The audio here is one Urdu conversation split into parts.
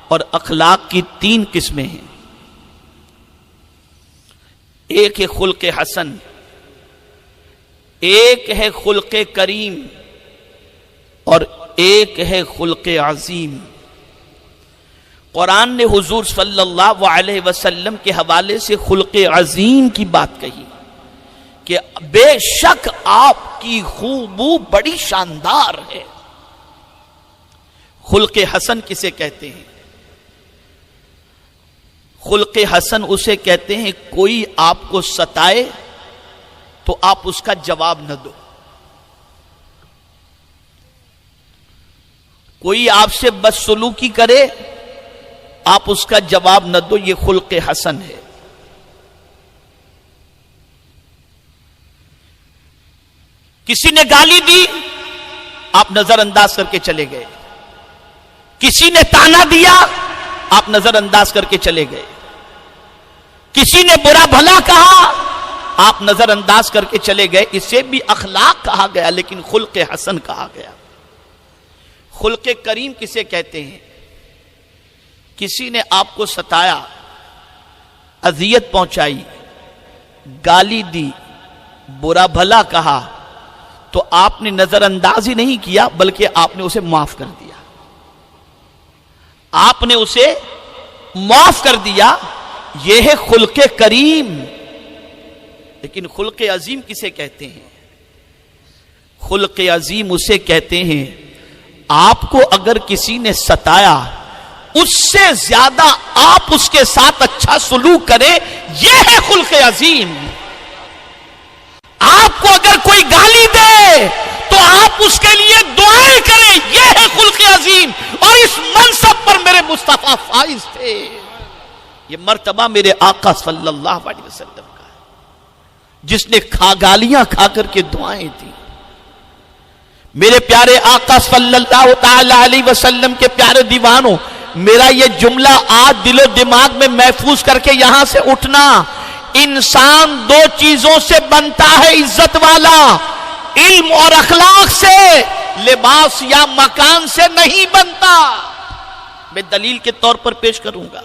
اور اخلاق کی 3 قسمیں ہیں. ایک ہے خلق حسن، ایک ہے خلق کریم، اور ایک ہے خلق عظیم. قرآن نے حضور صلی اللہ علیہ وسلم کے حوالے سے خلق عظیم کی بات کہی کہ بے شک آپ کی خوبو بڑی شاندار ہے. خلق حسن کسے کہتے ہیں؟ خلق حسن اسے کہتے ہیں کوئی آپ کو ستائے تو آپ اس کا جواب نہ دو. کوئی آپ سے بدسلوکی کرے آپ اس کا جواب نہ دو، یہ خلق حسن ہے. کسی نے گالی دی آپ نظر انداز کر کے چلے گئے. کسی نے تانا دیا آپ نظر انداز کر کے چلے گئے. کسی نے برا بھلا کہا آپ نظر انداز کر کے چلے گئے. اسے بھی اخلاق کہا گیا لیکن خلق حسن کہا گیا. خلق کریم کسے کہتے ہیں؟ کسی نے آپ کو ستایا، اذیت پہنچائی، گالی دی، برا بھلا کہا تو آپ نے نظر انداز ہی نہیں کیا بلکہ آپ نے اسے معاف کر دیا. آپ نے اسے معاف کر دیا. یہ ہے خلق کریم. لیکن خلق عظیم کسے کہتے ہیں؟ خلق عظیم اسے کہتے ہیں آپ کو اگر کسی نے ستایا اس سے زیادہ آپ اس کے ساتھ اچھا سلوک کریں، یہ ہے خلق عظیم. آپ کو اگر کوئی گالی دے تو آپ اس کے لیے دعائیں کریں، یہ ہے خلق عظیم. اور اس منصب پر میرے مصطفیٰ فائز تھے. یہ مرتبہ میرے آقا صلی اللہ علیہ وسلم کا ہے جس نے گالیاں کھا کر کے دعائیں دی. میرے پیارے آقا صلی اللہ تعالی علیہ وسلم کے پیارے دیوانوں، میرا یہ جملہ آج دل و دماغ میں محفوظ کر کے یہاں سے اٹھنا. انسان 2 چیزوں سے بنتا ہے عزت والا، علم اور اخلاق سے، لباس یا مکان سے نہیں بنتا. میں دلیل کے طور پر پیش کروں گا.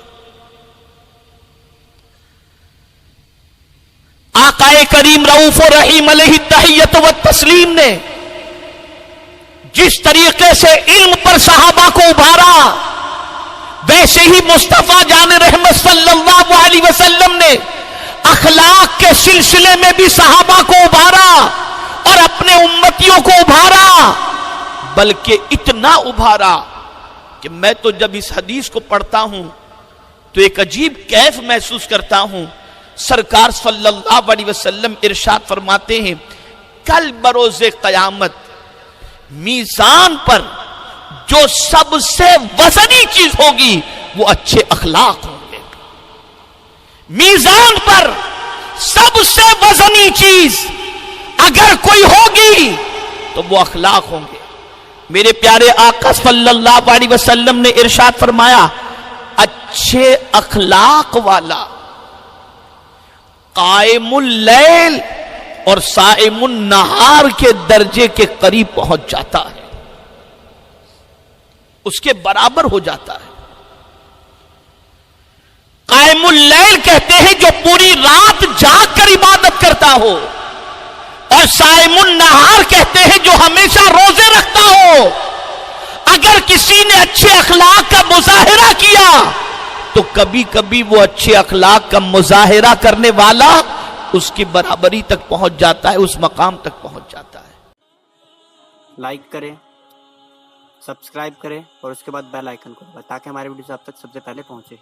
آقا کریم رؤوف و رحیم علیہ التحیۃ والتسلیم نے جس طریقے سے علم پر صحابہ کو ابھارا، ویسے ہی مصطفیٰ جان رحمت صلی اللہ علیہ وسلم نے اخلاق کے سلسلے میں بھی صحابہ کو ابھارا اور اپنے امتیوں کو ابھارا. بلکہ اتنا ابھارا کہ میں تو جب اس حدیث کو پڑھتا ہوں تو ایک عجیب کیف محسوس کرتا ہوں. سرکار صلی اللہ علیہ وسلم ارشاد فرماتے ہیں کل بروز قیامت میزان پر جو سب سے وزنی چیز ہوگی وہ اچھے اخلاق ہوں گے. میزان پر سب سے وزنی چیز اگر کوئی ہوگی تو وہ اخلاق ہوں گے. میرے پیارے آقا صلی اللہ علیہ وسلم نے ارشاد فرمایا اچھے اخلاق والا قائم اللیل اور صائم النہار کے درجے کے قریب پہنچ جاتا ہے، اس کے برابر ہو جاتا ہے. قائم اللیل کہتے ہیں جو پوری رات جاگ کر عبادت کرتا ہو، اور صائم النہار کہتے ہیں جو ہمیشہ روزے رکھتا ہو. اگر کسی نے اچھے اخلاق کا مظاہرہ کیا تو کبھی کبھی وہ اچھے اخلاق کا مظاہرہ کرنے والا اس کی برابری تک پہنچ جاتا ہے، اس مقام تک پہنچ جاتا ہے. لائک کریں، سبسکرائب کریں اور اس کے بعد بیل آئیکن کو دبائیں تاکہ ہماری ویڈیوز آپ تک سب سے پہلے پہنچے.